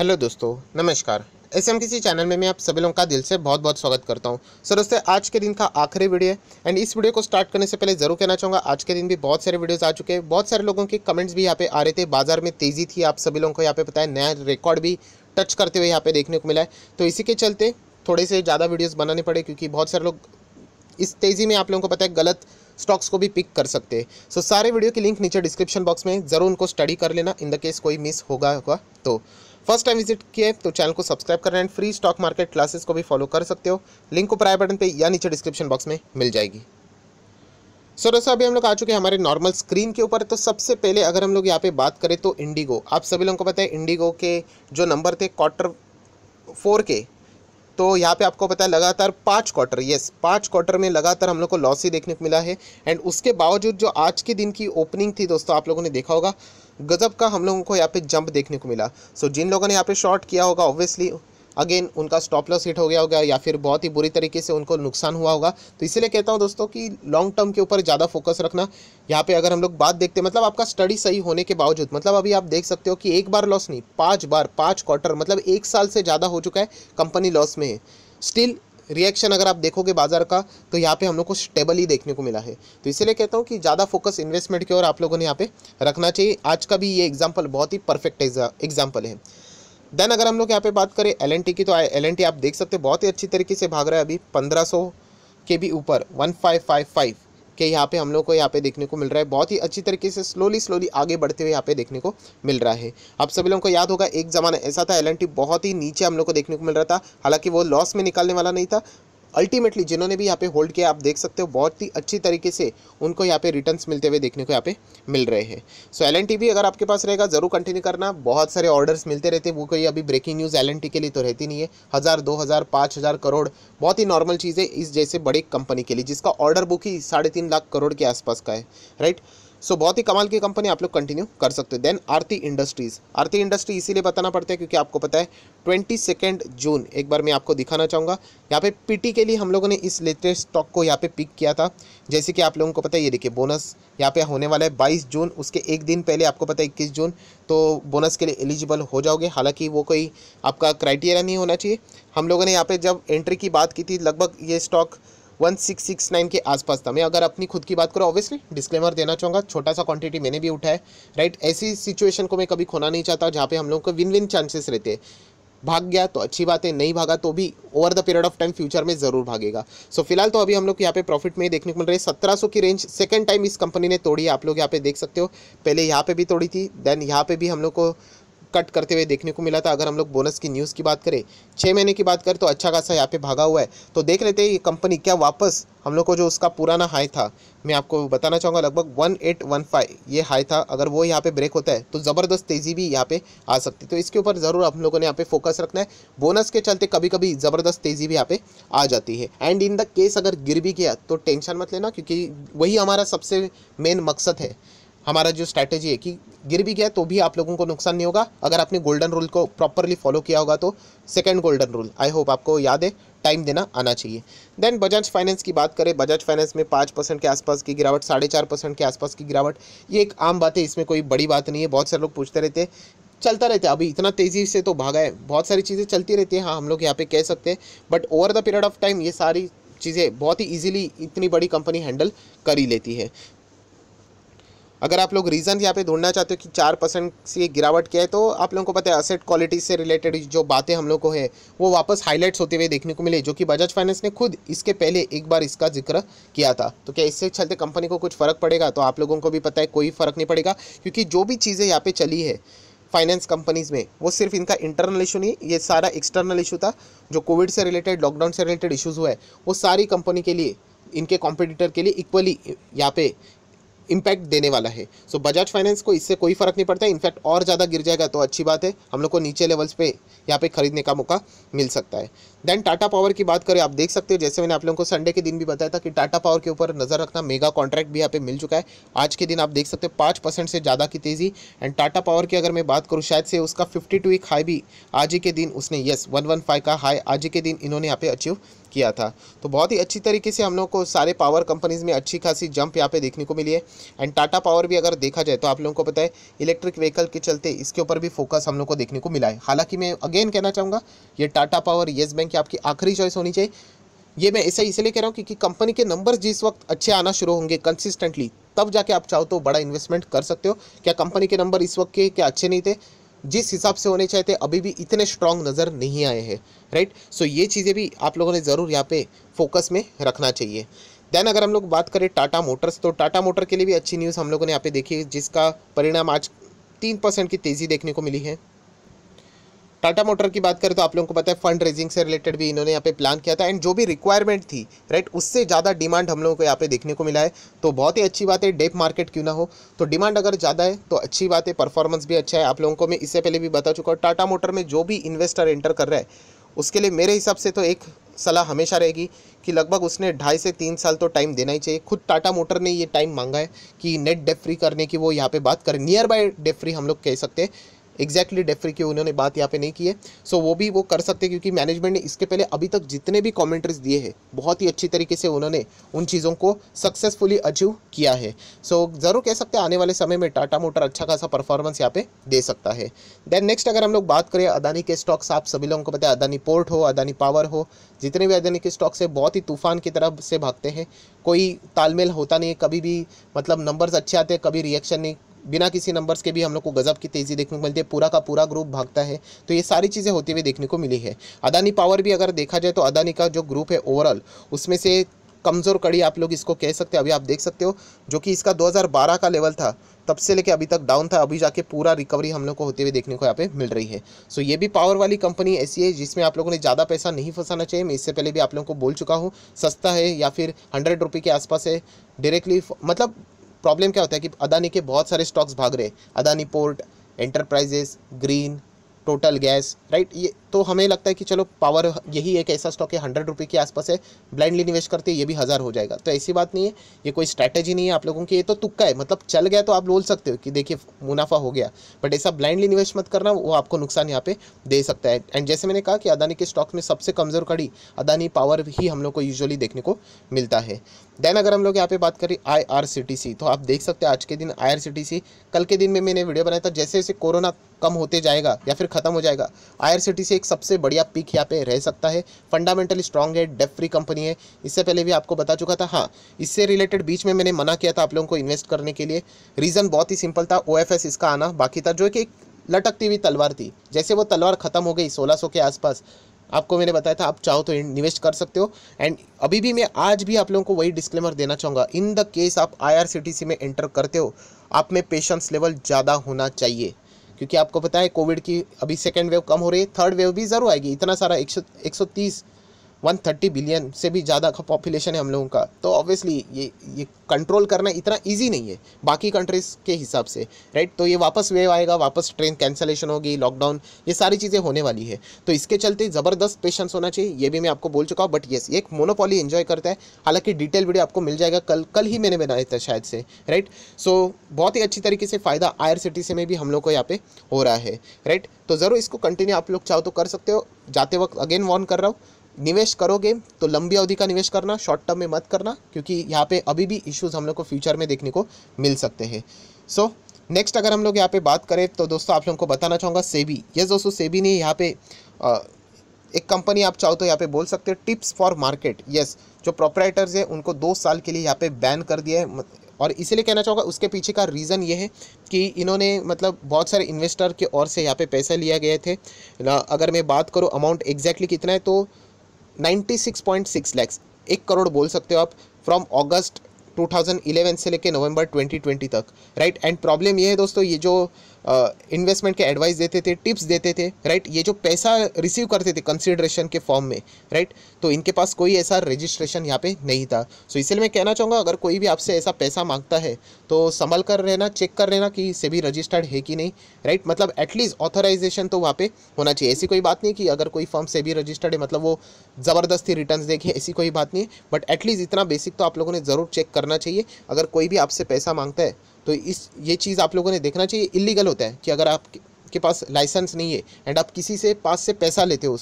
Hello दोस्तों, नमस्कार। एसएमटीसी channel में मैं आप सभी लोगों का दिल से बहुत बहुत स्वागत करता हूं। सर दोस्तों, आज के दिन का आखिरी वीडियो है एंड इस वीडियो को स्टार्ट करने से पहले ज़रूर कहना चाहूँगा, आज के दिन भी बहुत सारे वीडियोस आ चुके हैं। बहुत सारे लोगों के कमेंट्स भी यहाँ पे आ रहे थे। बाजार में तेज़ी थी, आप सभी लोगों को यहाँ पे पता है, नया रिकॉर्ड भी टच करते हुए यहाँ पे देखने को मिला है। तो इसी के चलते थोड़े से ज़्यादा वीडियोज़ बनाने पड़े, क्योंकि बहुत सारे लोग इस तेज़ी में आप लोगों को पता है गलत स्टॉक्स को भी पिक कर सकते हैं। सो सारे वीडियो की लिंक नीचे डिस्क्रिप्शन बॉक्स में ज़रूर उनको स्टडी कर लेना, इन द केस कोई मिस होगा तो। फर्स्ट टाइम विजिट किए तो चैनल को सब्सक्राइब करना and free stock market classes को भी फॉलो कर सकते हो। लिंक को प्राइम बटन पे या नीचे डिस्क्रिप्शन बॉक्स में मिल जाएगी। सो दोस्तों, अभी हम लोग आ चुके हैं हमारे नॉर्मल स्क्रीन के ऊपर। तो सबसे पहले अगर हम लोग यहाँ पे बात करें तो इंडिगो, आप सभी लोगों को पता है इंडिगो के जो नंबर थे Q4 के, तो यहाँ पे आपको पता है लगातार 5 क्वार्टर में लगातार हम लोग को लॉस ही देखने को मिला है। एंड उसके बावजूद जो आज के दिन की ओपनिंग थी दोस्तों, आप लोगों ने देखा होगा गजब का हम लोगों को यहाँ पे जंप देखने को मिला। सो जिन लोगों ने यहाँ पे शॉर्ट किया होगा, ऑब्वियसली अगेन उनका स्टॉप लॉस हिट हो गया होगा या फिर बहुत ही बुरी तरीके से उनको नुकसान हुआ होगा। तो इसीलिए कहता हूँ दोस्तों कि लॉन्ग टर्म के ऊपर ज़्यादा फोकस रखना। यहाँ पे अगर हम लोग बात देखते हैं, मतलब आपका स्टडी सही होने के बावजूद, मतलब अभी आप देख सकते हो कि एक बार लॉस नहीं, 5 क्वार्टर, मतलब 1 साल से ज़्यादा हो चुका है कंपनी लॉस में है। स्टिल रिएक्शन अगर आप देखोगे बाजार का, तो यहाँ पे हम लोग को स्टेबल ही देखने को मिला है। तो इसीलिए कहता हूँ कि ज़्यादा फोकस इन्वेस्टमेंट की ओर आप लोगों ने यहाँ पे रखना चाहिए। आज का भी ये एग्जांपल बहुत ही परफेक्ट एग्जांपल है। देन अगर हम लोग यहाँ पे बात करें एलएनटी की, तो एलएनटी आप देख सकते हो बहुत ही अच्छी तरीके से भाग रहा है। अभी 1500 के भी ऊपर 1555 के यहाँ पे हम लोग को यहाँ पे देखने को मिल रहा है। बहुत ही अच्छी तरीके से स्लोली आगे बढ़ते हुए यहाँ पे देखने को मिल रहा है। आप सभी लोगों को याद होगा एक ज़माना ऐसा था, एलएनटी बहुत ही नीचे हम लोग को देखने को मिल रहा था। हालांकि वो लॉस में निकालने वाला नहीं था। अल्टीमेटली जिन्होंने भी यहाँ पे होल्ड किया, आप देख सकते हो बहुत ही अच्छी तरीके से उनको यहाँ पे रिटर्न्स मिलते हुए देखने को यहाँ पे मिल रहे हैं। सो एलएनटी भी अगर आपके पास रहेगा ज़रूर कंटिन्यू करना। बहुत सारे ऑर्डर्स मिलते रहते हैं, वो कोई अभी ब्रेकिंग न्यूज़ एलएनटी के लिए तो रहती नहीं है। 1000, 2000, 5000 करोड़ बहुत ही नॉर्मल चीज़ है इस जैसे बड़ी कंपनी के लिए, जिसका ऑर्डर बुक ही 3.5 लाख करोड़ के आसपास का है, राइट। सो बहुत ही कमाल की कंपनी, आप लोग कंटिन्यू कर सकते हो। देन आरती इंडस्ट्री इसीलिए बताना पड़ता है क्योंकि आपको पता है 22 जून, एक बार मैं आपको दिखाना चाहूँगा यहाँ पे पीटी के लिए हम लोगों ने इस लेटेस्ट स्टॉक को यहाँ पे पिक किया था। जैसे कि आप लोगों को पता है, ये देखिए बोनस यहाँ पे होने वाला है 22 जून, उसके एक दिन पहले आपको पता है 21 जून, तो बोनस के लिए एलिजिबल हो जाओगे। हालांकि वो कोई आपका क्राइटेरिया नहीं होना चाहिए। हम लोगों ने यहाँ पे जब एंट्री की बात की थी, लगभग ये स्टॉक 1669 के आसपास था। मैं अगर अपनी खुद की बात करूँ, ऑब्वियसली डिस्क्लेमर देना चाहूँगा, छोटा सा क्वांटिटी मैंने भी उठाया, राइट। ऐसी सिचुएशन को मैं कभी खोना नहीं चाहता जहाँ पे हम लोगों को विन विन चांसेस रहते हैं। भाग गया तो अच्छी बात है, नहीं भागा तो भी over the period of time future में ज़रूर भागेगा। सो फिलहाल तो अभी हम लोग यहाँ पे प्रॉफिट में ही देखने को मिल रहे हैं। 1700 की रेंज सेकंड टाइम इस कंपनी ने तोड़ी है, आप लोग यहाँ पे देख सकते हो। पहले यहाँ पे भी तोड़ी थी, देन यहाँ पे भी हम लोग को कट करते हुए देखने को मिला था। अगर हम लोग बोनस की न्यूज़ की बात करें, 6 महीने की बात करें, तो अच्छा खासा यहाँ पे भागा हुआ है। तो देख लेते हैं ये कंपनी क्या वापस हम लोग को जो उसका पुराना हाई था, मैं आपको बताना चाहूँगा लगभग 1815 ये हाई था, अगर वो यहाँ पे ब्रेक होता है तो ज़बरदस्त तेज़ी भी यहाँ पे आ सकती है। तो इसके ऊपर ज़रूर हम लोगों ने यहाँ पे फोकस रखना है। बोनस के चलते कभी कभी ज़बरदस्त तेज़ी भी यहाँ पे आ जाती है। एंड इन द केस अगर गिर भी गया तो टेंशन मत लेना, क्योंकि वही हमारा सबसे मेन मकसद है। हमारा जो स्ट्रैटेजी है कि गिर भी गया तो भी आप लोगों को नुकसान नहीं होगा, अगर आपने गोल्डन रूल को प्रॉपरली फॉलो किया होगा तो। Second golden rule I hope आपको याद है, टाइम देना आना चाहिए। देन बजाज फाइनेंस की बात करें, बजाज फाइनेंस में 5% के आसपास की गिरावट, 4.5% के आसपास की गिरावट, ये एक आम बात है, इसमें कोई बड़ी बात नहीं है। बहुत सारे लोग पूछते रहते हैं, चलता रहता है, अभी इतना तेज़ी से तो भागा है, बहुत सारी चीज़ें चलती रहती हैं, हाँ हम लोग यहाँ पे कह सकते हैं। But over the period of time ये सारी चीज़ें बहुत ही ईजिली इतनी बड़ी कंपनी हैंडल कर ही लेती है। अगर आप लोग रीज़न यहाँ पे ढूंढना चाहते हो कि 4% से गिरावट क्या है, तो आप लोगों को पता है असेट क्वालिटी से रिलेटेड जो बातें हम लोग को है वो वापस हाईलाइट्स होते हुए देखने को मिले, जो कि बजाज फाइनेंस ने खुद इसके पहले एक बार इसका जिक्र किया था। तो क्या इससे चलते कंपनी को कुछ फ़र्क पड़ेगा? तो आप लोगों को भी पता है कोई फ़र्क नहीं पड़ेगा, क्योंकि जो भी चीज़ें यहाँ पे चली है फाइनेंस कंपनीज़ में, वो सिर्फ इनका इंटरनल इशू नहीं, ये सारा एक्सटर्नल इशू था। जो कोविड से रिलेटेड, लॉकडाउन से रिलेटेड इशूज़ हुआ है, वो सारी कंपनी के लिए, इनके कॉम्पिटिटर के लिए इक्वली यहाँ पे इम्पैक्ट देने वाला है। सो बजाज फाइनेंस को इससे कोई फ़र्क नहीं पड़ता है। इनफैक्ट और ज़्यादा गिर जाएगा तो अच्छी बात है, हम लोग को नीचे लेवल्स पे यहाँ पे खरीदने का मौका मिल सकता है। देन टाटा पावर की बात करें, आप देख सकते हो जैसे मैंने आप लोगों को संडे के दिन भी बताया था कि टाटा पावर के ऊपर नज़र रखना, मेगा कॉन्ट्रैक्ट भी यहाँ पे मिल चुका है। आज के दिन आप देख सकते हो 5% से ज़्यादा की तेज़ी। एंड टाटा पावर की अगर मैं बात करूँ, शायद से उसका 52 वीक हाई भी आज ही के दिन उसने 115 का हाई आज ही के दिन इन्होंने यहाँ पे अचीव किया था। तो बहुत ही अच्छी तरीके से हम लोग को सारे पावर कंपनीज़ में अच्छी खासी जंप यहाँ पे देखने को मिली है। एंड टाटा पावर भी अगर देखा जाए तो आप लोगों को पता है इलेक्ट्रिक व्हीकल के चलते इसके ऊपर भी फोकस हम लोग को देखने को मिला है। हालांकि मैं अगेन कहना चाहूँगा ये टाटा पावर येस बैंक की आपकी आखिरी चॉइस होनी चाहिए। ये मैं ऐसा इसलिए कह रहा हूँ क्योंकि कंपनी के नंबर्स जिस वक्त अच्छे आना शुरू होंगे कंसिस्टेंटली, तब जाके आप चाहो तो बड़ा इन्वेस्टमेंट कर सकते हो। क्या कंपनी के नंबर इस वक्त के क्या अच्छे नहीं थे? जिस हिसाब से होने चाहिए थे अभी भी इतने स्ट्रांग नज़र नहीं आए हैं, राइट। सो ये चीज़ें भी आप लोगों ने ज़रूर यहाँ पे फोकस में रखना चाहिए। देन अगर हम लोग बात करें टाटा मोटर्स, तो टाटा मोटर के लिए भी अच्छी न्यूज़ हम लोगों ने यहाँ पे देखी, जिसका परिणाम आज 3% की तेज़ी देखने को मिली है। टाटा मोटर की बात करें तो आप लोगों को पता है फंड रेजिंग से रिलेटेड भी इन्होंने यहाँ पे प्लान किया था, एंड जो भी रिक्वायरमेंट थी, राइट, उससे ज़्यादा डिमांड हम लोगों को यहाँ पे देखने को मिला है। तो बहुत ही अच्छी बात है, डेप मार्केट क्यों ना हो, तो डिमांड अगर ज़्यादा है तो अच्छी बात है, परफॉर्मेंस भी अच्छा है। आप लोगों को मैं इससे पहले भी बता चुका हूँ, टाटा मोटर में जो भी इन्वेस्टर एंटर कर रहा है उसके लिए मेरे हिसाब से तो एक सलाह हमेशा रहेगी कि लगभग उसने 2.5 से 3 साल तो टाइम देना ही चाहिए। खुद टाटा मोटर ने ये टाइम मांगा है कि नेट डेट फ्री करने की वो यहाँ पे बात करें, नियर बाय डेट फ्री हम लोग कह सकते हैं, एग्जैक्टली डेट फ्री की उन्होंने बात यहाँ पे नहीं की है। सो वो भी वो कर सकते हैं क्योंकि मैनेजमेंट ने इसके पहले अभी तक जितने भी कमेंट्रीज दिए हैं बहुत ही अच्छी तरीके से उन्होंने उन चीज़ों को सक्सेसफुली अचीव किया है। सो ज़रूर कह सकते हैं आने वाले समय में टाटा मोटर अच्छा खासा परफॉर्मेंस यहाँ पे दे सकता है। देन नेक्स्ट अगर हम लोग बात करें अदानी के स्टॉक्स, आप सभी लोगों को पता है अदानी पोर्ट हो, अदानी पावर हो, जितने भी अदानी के स्टॉक्स है बहुत ही तूफान की तरह से भागते हैं, कोई तालमेल होता नहीं है, कभी भी मतलब नंबर्स अच्छे आते हैं, कभी रिएक्शन नहीं, बिना किसी नंबर्स के भी हम लोग को गजब की तेज़ी देखने को मिलती है, पूरा का पूरा ग्रुप भागता है। तो ये सारी चीज़ें होती हुई देखने को मिली है। अदानी पावर भी अगर देखा जाए तो अदानी का जो ग्रुप है ओवरऑल उसमें से कमज़ोर कड़ी आप लोग इसको कह सकते हो। अभी आप देख सकते हो जो कि इसका 2012 का लेवल था तब से लेके अभी तक डाउन था, अभी जाके पूरा रिकवरी हम लोग को होते हुए देखने को यहाँ पे मिल रही है। सो ये भी पावर वाली कंपनी ऐसी है जिसमें आप लोगों ने ज़्यादा पैसा नहीं फंसाना चाहिए। मैं इससे पहले भी आप लोगों को बोल चुका हूँ, सस्ता है या फिर 100 रुपये के आसपास है डायरेक्टली। मतलब प्रॉब्लम क्या होता है कि अदानी के बहुत सारे स्टॉक्स भाग रहे हैं, Adani port, enterprises, green, total gas, right. ये तो हमें लगता है कि चलो पावर यही एक ऐसा स्टॉक है 100 रुपये के आसपास है, ब्लाइंडली निवेश करते ये भी 1000 हो जाएगा। तो ऐसी बात नहीं है, ये कोई स्ट्रैटेजी नहीं है आप लोगों की, ये तो तुक्का है। मतलब चल गया तो आप बोल सकते हो कि देखिए मुनाफा हो गया, बट ऐसा ब्लाइंडली निवेश मत करना, वो आपको नुकसान यहाँ पे दे सकता है। एंड जैसे मैंने कहा कि अदानी के स्टॉक में सबसे कमज़ोर कड़ी अदानी पावर ही हम लोग को यूजुअली देखने को मिलता है। देन अगर हम लोग यहाँ पे बात करें IRCTC, तो आप देख सकते हैं आज के दिन IRCTC, कल के दिन में मैंने वीडियो बनाया था, जैसे जैसे कोरोना कम होते जाएगा या फिर ख़त्म हो जाएगा IRCTC एक सबसे बढ़िया पिक यहाँ पे रह सकता है। फंडामेंटली स्ट्रॉन्ग है, डेट फ्री कंपनी है, इससे पहले भी आपको बता चुका था। हाँ, इससे रिलेटेड बीच में मैंने मना किया था आप लोगों को इन्वेस्ट करने के लिए, रीज़न बहुत ही सिंपल था, OFS इसका आना बाकी था, जो कि एक लटकती हुई तलवार थी। जैसे वो तलवार ख़त्म हो गई 1600 के आसपास, आपको मैंने बताया था आप चाहो तो इन्वेस्ट कर सकते हो। एंड अभी भी मैं आज भी आप लोगों को वही डिस्क्लेमर देना चाहूँगा, इन द केस आप IRCTC में एंटर करते हो, आप में पेशेंस लेवल ज़्यादा होना चाहिए, क्योंकि आपको पता है कोविड की अभी सेकेंड वेव कम हो रही है, थर्ड वेव भी ज़रूर आएगी। इतना सारा 130 बिलियन से भी ज़्यादा का पॉपुलेशन है हम लोगों का, तो ऑब्वियसली ये कंट्रोल करना इतना इजी नहीं है बाकी कंट्रीज़ के हिसाब से, राइट। तो ये वापस वेव आएगा, वापस ट्रेन कैंसलेशन होगी, लॉकडाउन, ये सारी चीज़ें होने वाली है। तो इसके चलते ज़बरदस्त पेशेंस होना चाहिए, ये भी मैं आपको बोल चुका हूँ। बट येस, एक मोनोपोली एंजॉय करता है, हालांकि डिटेल वीडियो आपको मिल जाएगा, कल ही मैंने बनाया था शायद से, राइट। सो बहुत ही अच्छी तरीके से फ़ायदा IRCTC में भी हम लोग को यहाँ पे हो रहा है, राइट। तो ज़रूर इसको कंटिन्यू आप लोग चाहो तो कर सकते हो। जाते वक्त अगेन वार्न कर रहा हूँ, निवेश करोगे तो लंबी अवधि का निवेश करना, शॉर्ट टर्म में मत करना, क्योंकि यहाँ पे अभी भी इश्यूज हम लोग को फ्यूचर में देखने को मिल सकते हैं। सो नेक्स्ट अगर हम लोग यहाँ पे बात करें तो दोस्तों आप लोगों को बताना चाहूँगा सेबी। यस दोस्तों, सेबी ने यहाँ पे एक कंपनी आप चाहो तो यहाँ पे बोल सकते हो, टिप्स फॉर मार्केट। यस, जो प्रोप्राइटर्स है उनको 2 साल के लिए यहाँ पे बैन कर दिया है, और इसीलिए कहना चाहूँगा उसके पीछे का रीज़न ये है कि इन्होंने मतलब बहुत सारे इन्वेस्टर के ओर से यहाँ पे पैसे लिए गए थे। अगर मैं बात करूँ अमाउंट एग्जैक्टली कितना है तो 96.6 लाख, 1 करोड़ बोल सकते हो आप, फ्रॉम अगस्त 2011 से लेके नवंबर 2020 तक, राइट। एंड प्रॉब्लम ये है दोस्तों, ये जो इन्वेस्टमेंट के एडवाइस देते थे, टिप्स देते थे, राइट, ये जो पैसा रिसीव करते थे कंसिडरेशन के फॉर्म में, राइट, तो इनके पास कोई ऐसा रजिस्ट्रेशन यहाँ पे नहीं था। सो इसलिए मैं कहना चाहूँगा अगर कोई भी आपसे ऐसा पैसा मांगता है तो संभल कर रहना, चेक कर रहना कि सेबी रजिस्टर्ड है कि नहीं, राइट। मतलब एटलीस्ट ऑथराइजेशन तो वहाँ पे होना चाहिए। ऐसी कोई बात नहीं कि अगर कोई फर्म सेबी रजिस्टर्ड है मतलब वो ज़बरदस्ती रिटर्न्स देखे, ऐसी कोई बात नहीं है, बट एटलीस्ट इतना बेसिक तो आप लोगों ने ज़रूर चेक करना चाहिए। अगर कोई भी आपसे पैसा मांगता है तो ये चीज़ आप लोगों ने देखना चाहिए। इलीगल होता है कि अगर आपके पास लाइसेंस नहीं है एंड आप किसी से पास से पैसा लेते हो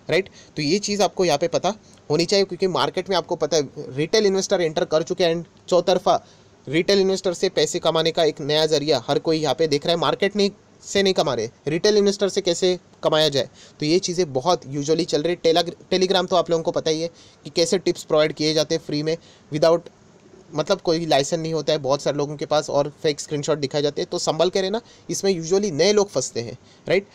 राइट, तो ये चीज़ आपको यहाँ पे पता होनी चाहिए, क्योंकि मार्केट में आपको पता है रिटेल इन्वेस्टर एंटर कर चुके हैं एंड चौतरफा रिटेल इन्वेस्टर से पैसे कमाने का एक नया जरिया हर कोई यहाँ पे देख रहा है। मार्केट नहीं से नहीं कमा रहे, रिटेल इन्वेस्टर से कैसे कमाया जाए, तो ये चीज़ें बहुत यूजुअली चल रही है। टेलीग्राम तो आप लोगों को पता ही है कि कैसे टिप्स प्रोवाइड किए जाते हैं फ्री में, विदाउट मतलब कोई लाइसेंस नहीं होता है बहुत सारे लोगों के पास, और फेक स्क्रीनशॉट दिखाए जाते हैं। तो संभल के रहना, इसमें यूजुअली नए लोग फंसते हैं, राइट।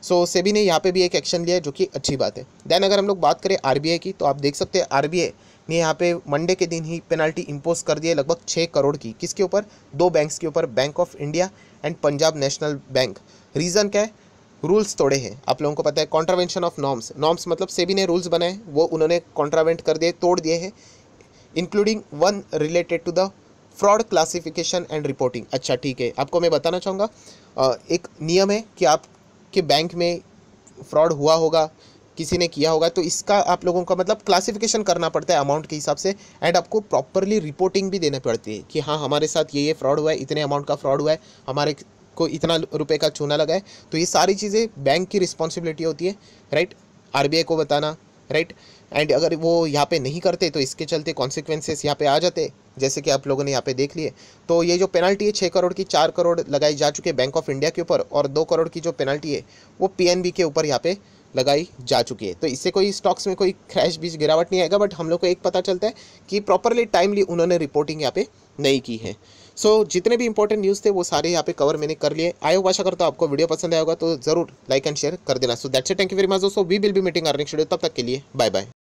सो सेबी ने यहाँ पे भी एक एक्शन लिया है, जो कि अच्छी बात है। देन अगर हम लोग बात करें आरबीआई की, तो आप देख सकते हैं आरबीआई ने यहाँ पे मंडे के दिन ही पेनल्टी इंपोज कर दी है लगभग 6 करोड़ की। किसके ऊपर? 2 बैंक्स के ऊपर, bank of India and Punjab national bank. Reason क्या है? रूल्स तोड़े हैं। आप लोगों को पता है कॉन्ट्रावेंशन ऑफ नॉर्म्स मतलब सेबी ने रूल्स बनाए, वो उन्होंने कॉन्ट्रावेंट कर दिए, तोड़ दिए हैं, including one related to the fraud classification and reporting. अच्छा ठीक है, आपको मैं बताना चाहूँगा एक नियम है कि आपके बैंक में फ्रॉड हुआ होगा, किसी ने किया होगा, तो इसका आप लोगों का मतलब क्लासिफिकेशन करना पड़ता है अमाउंट के हिसाब से, एंड आपको प्रॉपरली रिपोर्टिंग भी देनी पड़ती है कि हाँ हमारे साथ ये फ्रॉड हुआ है, इतने अमाउंट का फ्रॉड हुआ है, हमारे को इतना रुपए का चूना लगा है। तो ये सारी चीज़ें बैंक की रिस्पॉन्सिबिलिटी होती है, राइट, आरबीआई को बताना, राइट। एंड अगर वो यहाँ पे नहीं करते तो इसके चलते कॉन्सिक्वेंसेस यहाँ पे आ जाते, जैसे कि आप लोगों ने यहाँ पे देख लिए। तो ये जो पेनल्टी है 6 करोड़ की, 4 करोड़ लगाई जा चुके बैंक ऑफ इंडिया के ऊपर, और 2 करोड़ की जो पेनल्टी है वो पीएनबी के ऊपर यहाँ पे लगाई जा चुकी है। तो इससे कोई स्टॉक्स में कोई क्रैश बीच गिरावट नहीं आएगा, बट हम लोग को एक पता चलता है कि प्रॉपरली टाइमली उन्होंने रिपोर्टिंग यहाँ पे नहीं की है। सो जितने भी इंपॉर्टेंट न्यूज़ थे वो सारे यहाँ पे कवर मैंने कर लिए। आई होप आशा करता हूँ आपको वीडियो पसंद आया होगा, तो जरूर लाइक एंड शेयर कर देना। So that's it, thank you very much दोस्तों, we will be meeting our next video, तब तक के लिए बाय बाय।